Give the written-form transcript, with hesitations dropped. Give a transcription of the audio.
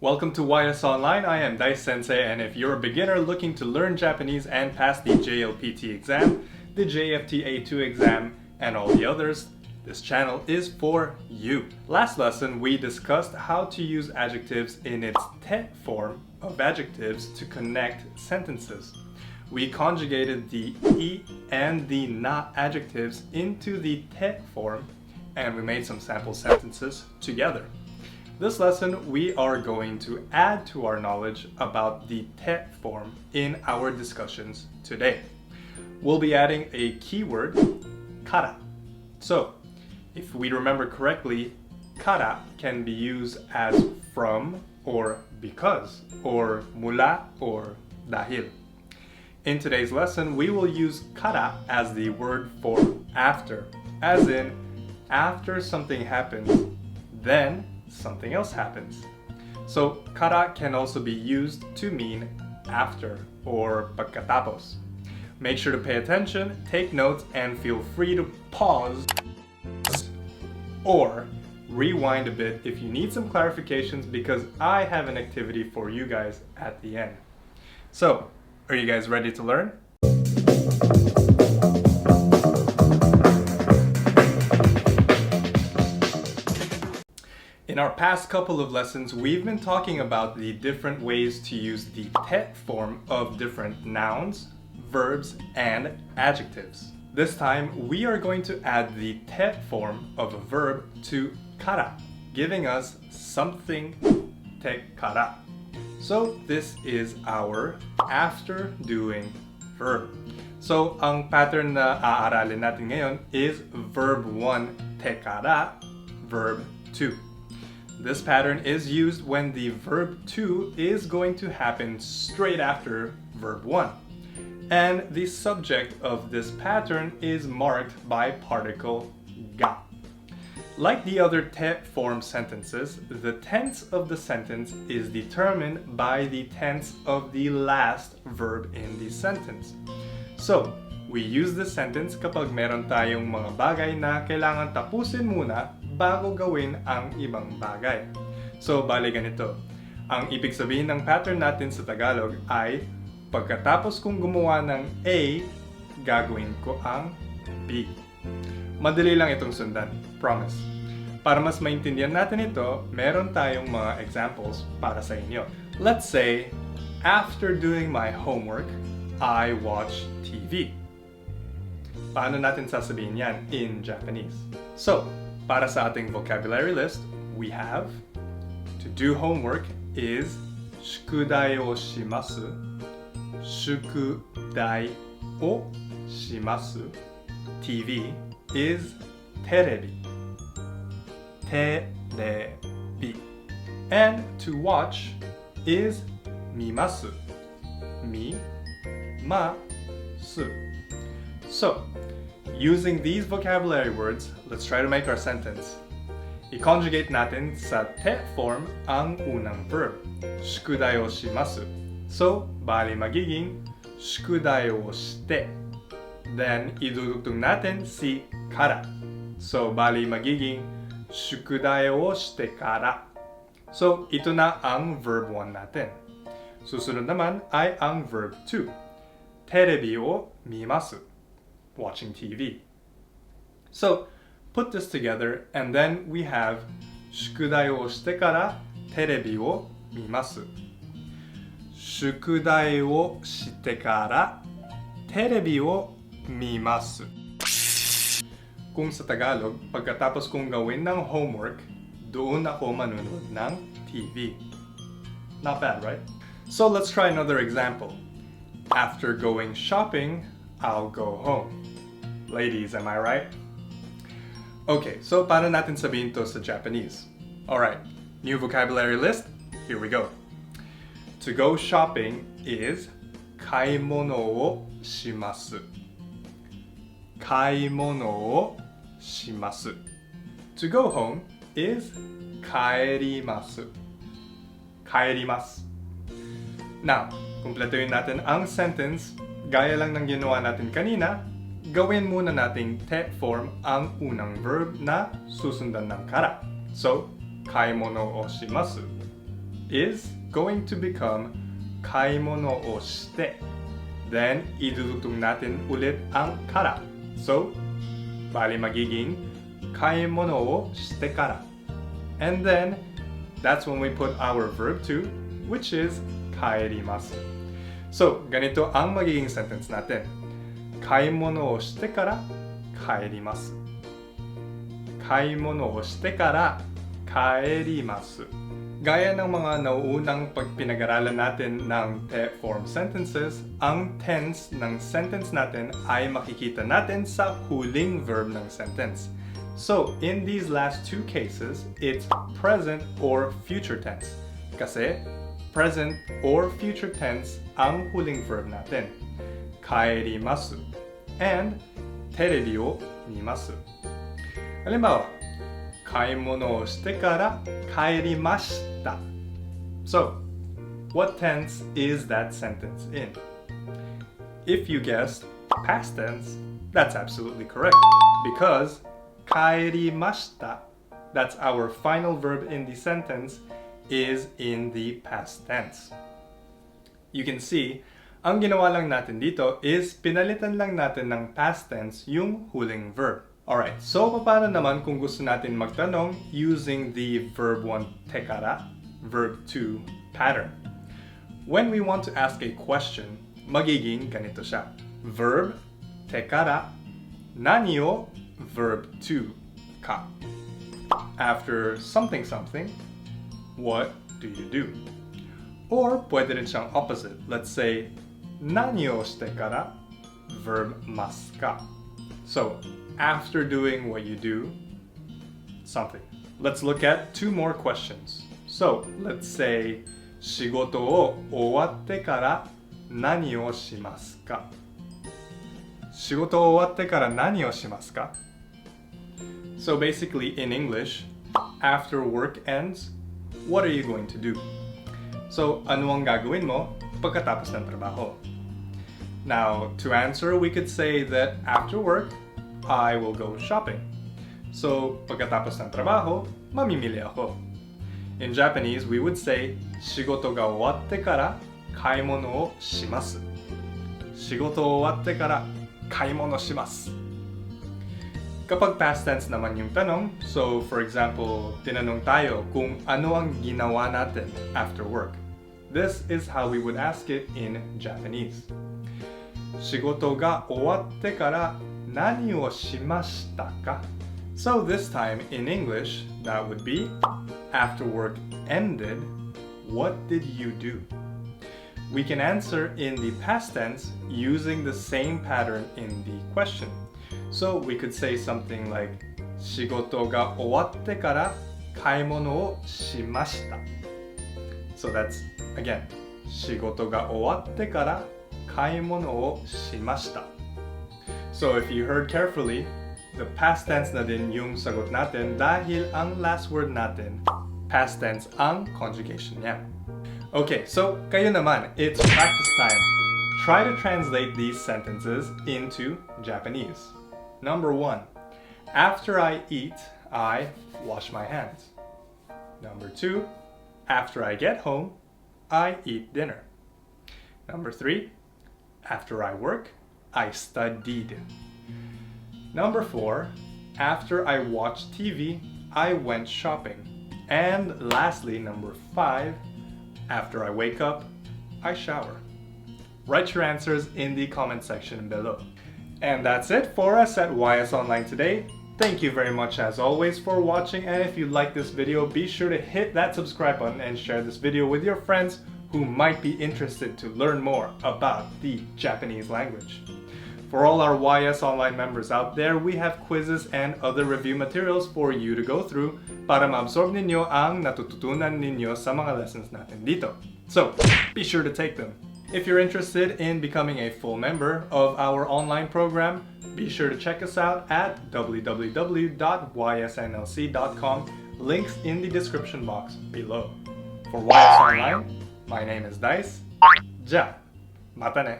Welcome to YS Online. I am Dai Sensei, and if you're a beginner looking to learn Japanese and pass the JLPT exam, the JFT A2 exam, and all the others, this channel is for you. Last lesson, we discussed how to use adjectives in its te form of adjectives to connect sentences. We conjugated the I and the na adjectives into the te form, and we made some sample sentences together. This lesson, we are going to add to our knowledge about the te form in our discussions today. We'll be adding a keyword, kara. So, if we remember correctly, kara can be used as from or because or mula or dahil. In today's lesson, we will use kara as the word for after, as in after something happens, then something else happens. So kara can also be used to mean after or pagkatapos. Make sure to pay attention, take notes, and feel free to pause or rewind a bit if you need some clarifications, because I have an activity for you guys at the end. So, are you guys ready to learn? In our past couple of lessons, we've been talking about the different ways to use the te form of different nouns, verbs, and adjectives. This time, we are going to add the te form of a verb to kara, giving us something te kara. So this is our after doing verb. So ang pattern na aaralin natin ngayon is verb 1 te kara, verb 2. This pattern is used when the verb 2 is going to happen straight after verb 1. And the subject of this pattern is marked by particle ga. Like the other te form sentences, the tense of the sentence is determined by the tense of the last verb in the sentence. So, we use this sentence kapag meron tayong mga bagay na kailangan tapusin muna bago gawin ang ibang bagay. So, bali ganito. Ang ibig sabihin ng pattern natin sa Tagalog ay pagkatapos kong gumawa ng A, gagawin ko ang B. Madali lang itong sundan, promise. Para mas maintindihan natin ito, meron tayong mga examples para sa inyo. Let's say, after doing my homework, I watch TV. Paano natin sasabihin yan in Japanese? So, para sa ating vocabulary list, we have to do homework is shukudai o shimasu. Shukudai o shimasu. TV is terebi. Terebi. And to watch is mimasu. Mi-ma-su. So, using these vocabulary words, let's try to make our sentence. I-conjugate natin sa te form ang unang verb, shukudai o shimasu. So, bali magiging shukudai o shite. Then, idudugtong natin si kara. So, bali magiging shukudai o shite kara. So, ito na ang verb 1 natin. Susunod naman ay ang verb 2. Terebi o mimasu. Watching TV. So, put this together, and then we have shukudai o shite kara terebi o mimasu. Shukudai o shite kara terebi o mimasu. Kung sa Tagalog, pagkatapos kong gawin ng homework, doon ako manunod ng TV. Not bad, right? So let's try another example. After going shopping, I'll go home. Ladies, am I right? Okay, so paano natin sabihin to sa Japanese? Alright, new vocabulary list, here we go. To go shopping is kaimono o shimasu. Kaimono o shimasu. To go home is kaerimasu. Kaerimasu. Now, kumpletuhin natin ang sentence. Gaya lang ng ginawa natin kanina, gawin muna nating te form ang unang verb na susundan ng kara. So, kaimono o shimasu. is going to become kaimono o shite. Then, idudugtong natin ulit ang kara. So, bali magiging kaimono o shite kara. And then, that's when we put our verb to, which is kaerimasu. So, ganito ang magiging sentence natin. Kaimono o shite kara kaerimasu. Kaimono o shite kara kaerimasu. Gaya ng mga nauunang pagpinag-aralan natin ng te form sentences, ang tense ng sentence natin ay makikita natin sa huling verb ng sentence. So, in these last two cases, it's present or future tense. Kasi, present or future tense ang huling verb natin. Kaerimasu and terebi o mimasu. Halimbawa, kaimono o shite kara kaerimashita. So, what tense is that sentence in? If you guessed past tense, that's absolutely correct because kaerimashita, that's our final verb in the sentence, is in the past tense. You can see, ang ginawa lang natin dito is pinalitan lang natin ng past tense yung huling verb. Alright, so paano naman kung gusto natin magtanong using the verb 1 tekara, verb 2 pattern? When we want to ask a question, magiging ganito siya. Verb tekara, nani o verb 2 ka. After something something, what do you do? Or pwede rin siyang opposite. Let's say, nani o shite kara, verb mas ka. So, after doing what you do, something. Let's look at two more questions. So, let's say, 仕事を終わってから何をしますか? 仕事を終わってから何をしますか? So basically, in English, after work ends, what are you going to do? So, ano ang gagawin mo pagkatapos ng trabaho? Now, to answer, we could say that after work, I will go shopping. So, pagkatapos ng trabaho, mamimili ako. In Japanese, we would say, 仕事が終わってから買い物をします。仕事終わってから買い物します。Kapag past tense naman yung tanong, so for example, tinanong tayo kung ano ang ginawa natin after work. This is how we would ask it in Japanese. 仕事が終わってから何をしましたか? So this time in English, that would be, after work ended, what did you do? We can answer in the past tense using the same pattern in the question. So we could say something like, 仕事が終わってから買い物をしました. So that's, again, 仕事が終わってから買い物をしました. So if you heard carefully, the past tense na din yung sagot natin dahil ang last word natin, past tense ang conjugation niya. Okay, so kayo naman, it's practice time. Try to translate these sentences into Japanese. Number 1, after I eat, I wash my hands. Number 2, after I get home, I eat dinner. Number 3, after I work, I studied. Number 4, after I watched TV, I went shopping. And lastly, number 5, after I wake up, I shower. Write your answers in the comment section below. And that's it for us at YS Online today. Thank you very much as always for watching, and if you like this video, be sure to hit that subscribe button and share this video with your friends who might be interested to learn more about the Japanese language. For all our YS Online members out there, we have quizzes and other review materials for you to go through para ma-absorb ninyo ang natututunan ninyo sa mga lessons natin dito. So, be sure to take them. If you're interested in becoming a full member of our online program, be sure to check us out at www.ysnlc.com, links in the description box below. For YS Online, my name is Dice. Ja, mata ne.